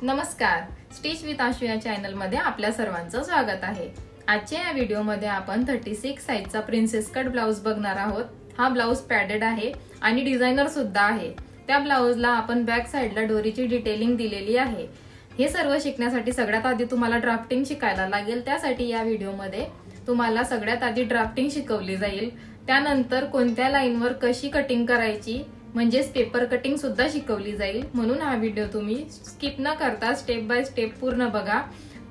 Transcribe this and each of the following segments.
नमस्कार, stitch with आशु या channel मध्ये आपल्या सर्वांचं स्वागत आहे। आजच्या या व्हिडिओ मध्ये आपण 36 साइजचा प्रिन्सेस कट ब्लाउज बघणार आहोत। हा ब्लाउज पॅडेड आहे आणि डिझायनर सुद्धा आहे। त्या ब्लाउजला आपण बॅक साइडला डोरीची डिटेलिंग दिलेली आहे। हे सर्व शिकण्यासाठी सगळ्यात आधी तुम्हाला ड्राफ्टिंग शिकायला लागेल। त्यासाठी या व्हिडिओ मध्ये तुम्हाला सगळ्यात आधी ड्राफ्टिंग शिकवली जाईल। त्यानंतर कोणत्या लाईनवर कशी कटिंग करायची म्हणजे पेपर कटिंग सुद्धा शिकवली जाईल। म्हणून हा व्हिडिओ तुम्ही स्किप न करता स्टेप बाय स्टेप पूर्ण बघा।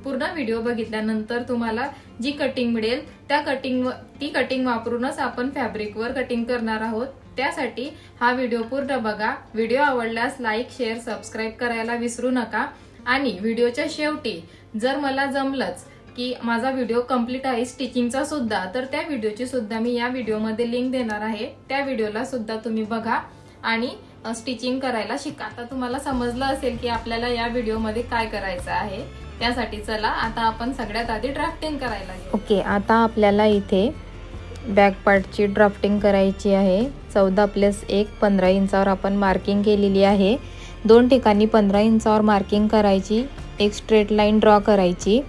पूर्ण व्हिडिओ बघितल्यानंतर तुम्हाला जी कटिंग मिळेल ती कटिंग वापरूनच आपण फॅब्रिकवर कटिंग करणार आहोत। त्यासाठी हा व्हिडिओ पूर्ण बघा। व्हिडिओ आवडल्यास लाईक, शेअर, सबस्क्राइब करायला विसरू नका। आणि व्हिडिओच्या शेवटी जर मला जमलंच की माझा व्हिडिओ कंप्लीट आहे स्टिचिंगचा सुद्धा, तर त्या व्हिडिओची सुद्धा मी या व्हिडिओमध्ये लिंक देणार आहे। त्या व्हिडिओला सुद्धा तुम्ही बघा आणि स्टिचिंग करायला शिका। आता तुम्हाला समजलं असेल की आपल्याला या व्हिडिओमध्ये काय करायचं आहे। त्यासाठी चला आता आपण सगळ्यात आधी ड्राफ्टिंग करायला घेऊ। ओके, आता आपल्याला इथे बॅक पार्टची ड्राफ्टिंग करायची आहे। 14+1 15 इंचावर आपण मार्किंग केलेली आहे। दोन ठिकाणी 15 इंचावर मार्किंग करायची। एक स्ट्रेट लाईन ड्रॉ करायची,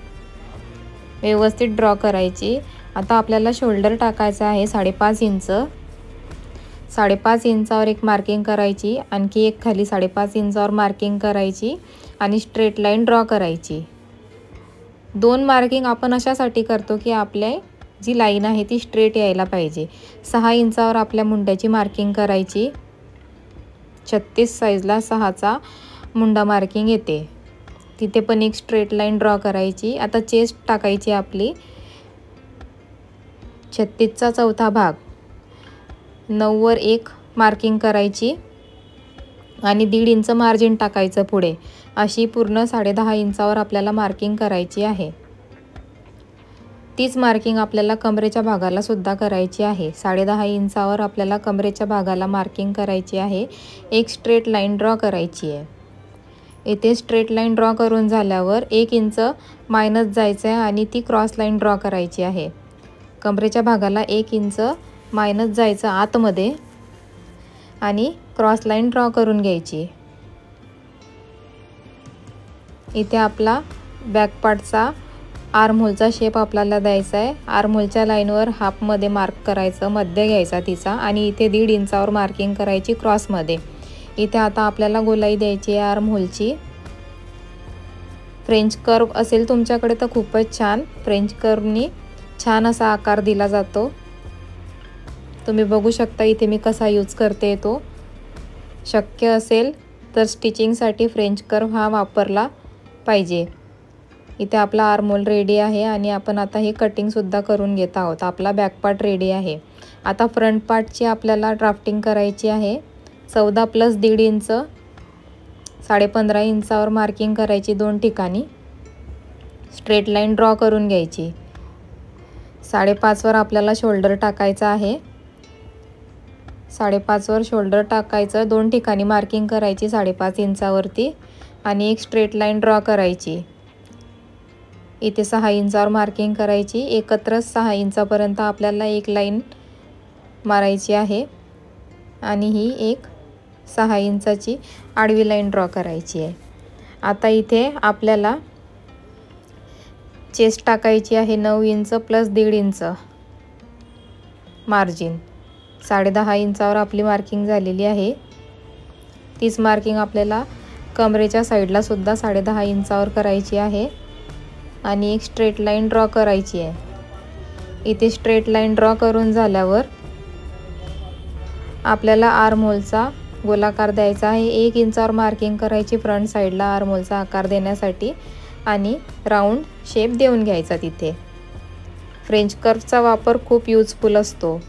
व्यवस्थित ड्रॉ करायची। आता आपल्याला शोल्डर टाकायचा आहे 5.5 इंच। 5.5 इंचावर एक मार्किंग करायची, आणखी एक खाली 5.5 इंचावर मार्किंग करायची आणि स्ट्रेट लाईन ड्रॉ करायची। दोन मार्किंग आपण अशासाठी करतो की आपल्या जी लाईन आहे ती स्ट्रेट यायला पाहिजे। 6 इंचावर आपल्या मुंड्याची मार्किंग करायची। 36 साइजला 6चा मुंडा मार्किंग येते। तिथे पण एक स्ट्रेट लाईन ड्रॉ करायची। आता चेस्ट टाकायची आपली 36चा चौथा भाग। 9 वर एक मार्किंग करायची आणि 1.5 इंच मार्जिन टाकायचं पुढे। अशी पूर्ण 10.5 इंचावर आपल्याला मार्किंग करायची आहे। तीच मार्किंग आपल्याला कमरेच्या भागाला सुद्धा करायची आहे। 10.5 इंचावर आपल्याला कमरेच्या भागाला मार्किंग करायची आहे। एक स्ट्रेट लाईन ड्रॉ करायची आहे। इथे स्ट्रेट लाईन ड्रॉ करून झाल्यावर 1 इंच मायनस जायचं आहे आणि ती क्रॉस लाईन ड्रॉ करायची आहे। कमरेच्या भागाला 1 इंच मायनस जायचं आतमध्ये आणि क्रॉस लाईन ड्रॉ करून घ्यायची। इथे आपला बॅक पार्टचा आर्म होलचा शेप आपल्याला द्यायचा आहे। आर्म होलच्या लाईनवर हाफमध्ये मार्क करायचं, मध्य घ्यायचा तिचा आणि इथे 1.5 इंचावर मार्किंग करायची क्रॉसमध्ये। इथे आता आपल्याला गोलाई द्यायची आहे आर्म होलची। फ्रेंच कर्व असेल तुमच्याकडे तर खूपच छान। फ्रेंच कर्वनी छान असा आकार दिला जातो। तुम्ही बघू शकता इथे मी कसा यूज करते तो। शक्य असेल तर स्टिचिंगसाठी फ्रेंच कर्व हा वापरला पाहिजे। इथे आपला आर्म होल रेडी आहे आणि आपण आता हे कटिंग सुद्धा करून घेत आहोत। आपला बॅक पार्ट रेडी आहे। आता फ्रंट पार्टची आपल्याला ड्राफ्टिंग करायची आहे। 14+1.5 इंच 15.5 इंचावर मार्किंग करायची। दोन ठिकाणी स्ट्रेट लाईन ड्रॉ करून घ्यायची। 5.5 वर आपल्याला शोल्डर टाकायचा आहे। 5.5 वर शोल्डर टाकायचं। दोन ठिकाणी मार्किंग करायची 5.5 इंचावरती आणि एक स्ट्रेट लाईन ड्रॉ करायची। इथे 6 इंचावर मार्किंग करायची। एकत्र 6 इंचापर्यंत आपल्याला एक लाईन मारायची आहे आणि ही एक 6 इंचाची आडवी लाईन ड्रॉ करायची आहे। आता इथे आपल्याला चेस्ट टाकायची आहे 9 इंच प्लस 1.5 इंच मार्जिन। 10.5 इंचावर आपली मार्किंग झालेली आहे। तीच मार्किंग आपल्याला कमरेच्या साईडला सुद्धा 10.5 इंचावर करायची आहे आणि एक स्ट्रेट लाईन ड्रॉ करायची आहे। इथे स्ट्रेट लाईन ड्रॉ करून झाल्यावर आपल्याला आर्म होलचा गोलाकार द्यायचा आहे। 1 इंचावर मार्किंग करायची फ्रंट साईडला आर्म होलचा आकार देण्यासाठी आणि राऊंड शेप देऊन घ्यायचा। तिथे फ्रेंच कर्वचा वापर खूप यूजफुल असतो।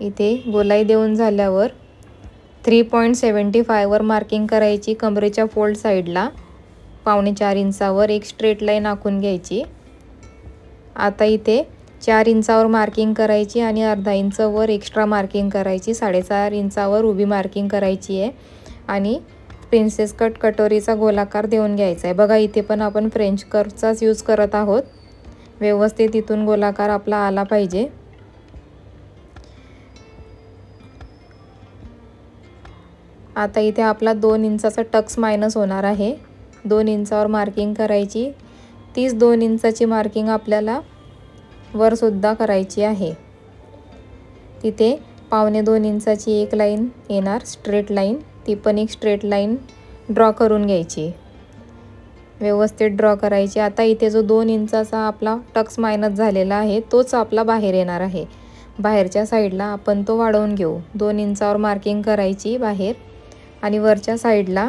इथे गोलाई देऊन झाल्यावर 3.75 वर मार्किंग करायची कमरेच्या फोल्ड साईडला। 4.25 इंचावर एक स्ट्रेट लाईन आखून घ्यायची। आता इथे 4 इंचावर मार्किंग करायची आणि अर्धा इंच वर एक्स्ट्रा मार्किंग करायची। 4.5 इंचावर उभी मार्किंग करायची आहे आणि प्रिन्सेस कट कटोरीचा गोलाकार देऊन घ्यायचा आहे। बघा इथे पण आपण फ्रेंच कर्वचाच यूज करत आहोत। व्यवस्थित इथून गोलाकार आपला आला पाहिजे। आता इथे आपला 2 इंचाचा टक्स मायनस होणार आहे. 2 इंचावर मार्किंग करायची. तीच 2 इंचाची मार्किंग आपल्याला वरसुद्धा करायची आहे. तिथे 1.25 इंचाची एक लाईन येणार स्ट्रेट लाईन, ती पण एक स्ट्रेट लाईन ड्रॉ करून घ्यायची, व्यवस्थित ड्रॉ करायची. आता इथे जो 2 इंचाचा आपला टक्स मायनस झालेला आहे तोच आपला बाहेर येणार आहे. बाहेरच्या साईडला आपण तो वाढवून घेऊ. 2 इंचावर मार्किंग करायची बाहेर आणि वरच्या साईडला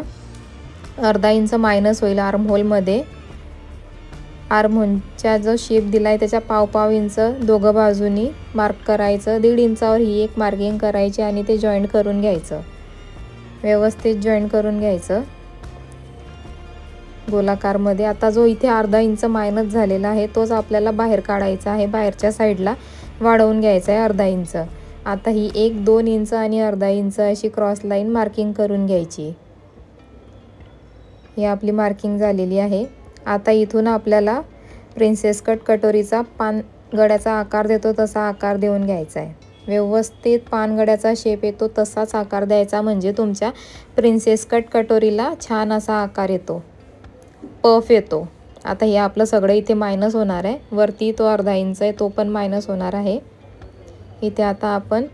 अर्धा इंच मायनस होईल आर्महोलमध्ये. आर्महोलचा जो शेप दिला आहे त्याच्या पाव इंच दोघं बाजूनी मार्क करायचं. 1.5 इंचावर ही एक मार्किंग करायची आणि ते जॉईंट करून घ्यायचं, व्यवस्थित जॉईंट करून घ्यायचं गोलाकारमध्ये. आता जो इथे अर्धा इंच मायनस झालेला आहे तोच आपल्याला बाहेर काढायचा आहे. बाहेरच्या साईडला वाढवून घ्यायचा आहे अर्धा इंच. आता ही 1, 2 इंच आणि अर्धा इंच अशी क्रॉस लाईन मार्किंग करून घ्यायची. ही आपली मार्किंग झालेली आहे. आता इथून आपल्याला प्रिन्सेस कट कटोरीचा पानगड्याचा आकार देतो तसा आकार देऊन घ्यायचा आहे. व्यवस्थित पानगड्याचा शेप येतो तसाच आकार द्यायचा, म्हणजे तुमच्या प्रिन्सेस कट कटोरीला छान असा आकार येतो, पफ येतो. आता हे आपलं सगळं इथे मायनस होणार आहे. वरती तो अर्धा इंच आहे तो पण मायनस होणार आहे. इथे आता आपण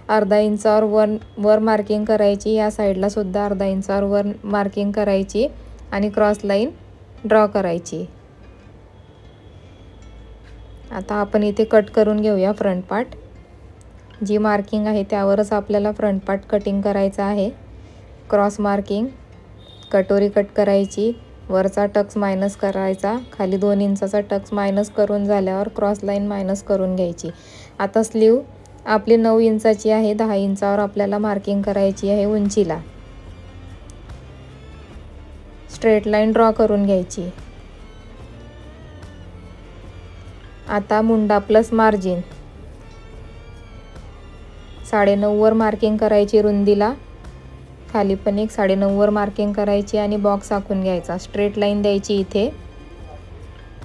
अर्धा इंचावर वर मार्किंग करायची. या साईडला सुद्धा अर्धा इंचावर वर मार्किंग करायची आणि क्रॉस लाईन ड्रॉ करायची. आता आपण इथे कट करून घेऊया फ्रंट पार्ट. जी मार्किंग आहे त्यावरच आपल्याला फ्रंट पार्ट कटिंग करायचा आहे. क्रॉस मार्किंग, कटोरी कट करायची, वरचा टक्स मायनस करायचा, खाली 2 इंचाचा टक्स मायनस करून झाल्यावर क्रॉस लाईन मायनस करून घ्यायची. आता स्लीव आपली 9 इंचाची आहे. 10 इंचावर आपल्याला मार्किंग करायची आहे उंचीला. स्ट्रेट लाईन ड्रॉ करून घ्यायची. आता मुंडा प्लस मार्जिन 9.5 वर मार्किंग करायची रुंदीला. खाली पण एक 9.5 वर मार्किंग करायची आणि बॉक्स आखून घ्यायचा. स्ट्रेट लाईन द्यायची इथे.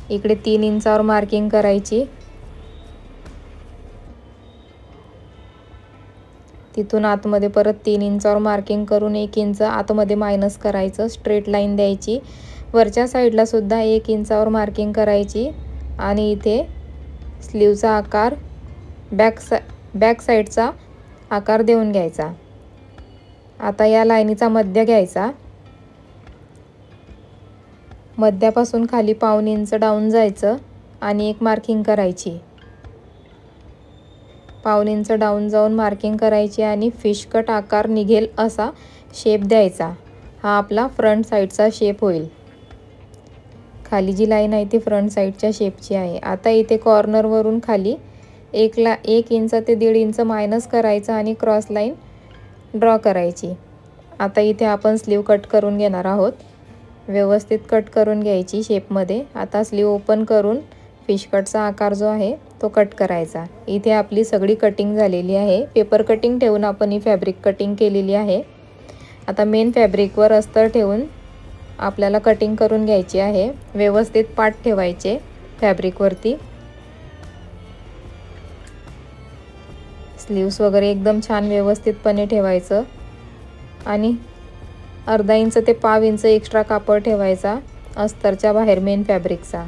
इकडे 3 इंचावर मार्किंग करायची. तिथून आतमध्ये परत 3 इंचावर मार्किंग करून 1 इंच आतमध्ये मायनस करायचं. स्ट्रेट लाईन द्यायची. वरच्या साईडला सुद्धा 1 इंचावर मार्किंग करायची आणि इथे स्लीवचा आकार बॅक साईडचा आकार देऊन घ्यायचा. आता या लाईनीचा मध्य घ्यायचा. मध्यापासून खाली 1.5 इंच डाऊन जायचं आणि एक मार्किंग करायची. 1.5 इंच डाऊन जाऊन मार्किंग करायची आणि फिश कट आकार निघेल असा शेप द्यायचा. हा आपला फ्रंट साईडचा शेप होईल. खाली जी लाईन आहे ती फ्रंट साईडच्या शेपची आहे. आता इथे कॉर्नरवरून खाली 1 इंच ते 1.5 इंच मायनस करायचं आणि क्रॉस लाईन ड्रॉ करायची. आता इथे आपण स्लीव कट करून घेणार आहोत. व्यवस्थित कट करून घ्यायची शेपमध्ये. आता स्लीव ओपन करून फिश कटचा आकार जो आहे तो कट करायचा. इथे आपली सगळी कटिंग झालेली आहे. पेपर कटिंग ठेवून आपण ही फॅब्रिक कटिंग केलेली आहे. आता मेन फॅब्रिकवर अस्तर ठेवून आपल्याला कटिंग करून घ्यायची आहे. व्यवस्थित पाठ ठेवायचे फॅब्रिकवरती. स्लीव्स वगैरे एकदम छान व्यवस्थितपणे ठेवायचं आणि अर्धा इंच ते 1.5 इंच एक्स्ट्रा कापड ठेवायचा अस्तरच्या बाहेर मेन फॅब्रिकचा.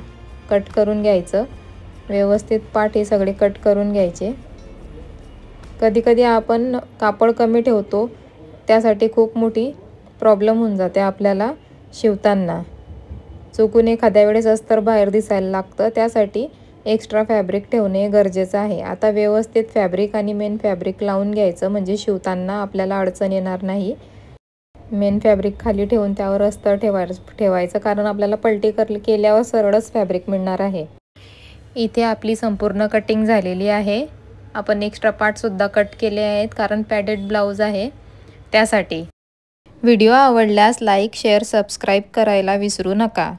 कट करून घ्यायचं. व्यवस्थित पाठ हे सगळे कट करून घ्यायचे. कधी आपण कापड कमी ठेवतो, त्यासाठी खूप मोठी प्रॉब्लेम होऊन जाते आपल्याला शिवताना. चुकून एखाद्या वेळेस अस्तर बाहेर दिसायला लागतं, त्यासाठी एक्स्ट्रा फॅब्रिक ठेवणे गरजेचं आहे. आता व्यवस्थित फॅब्रिक आणि मेन फॅब्रिक लावून घ्यायचं, म्हणजे शिवताना आपल्याला अडचण येणार नाही. मेन फॅब्रिक खाली ठेवून त्यावर अस्तर ठेवायचं, कारण आपल्याला पलटी केल्यावर सरळच फॅब्रिक मिळणार आहे. इथे आपली संपूर्ण कटिंग झालेली आहे. आपण एक्स्ट्रा पार्टसुद्धा कट केले आहेत, कारण पॅडेड ब्लाऊज आहे त्यासाठी. व्हिडिओ आवडल्यास लाईक, शेअर, सबस्क्राईब करायला विसरू नका.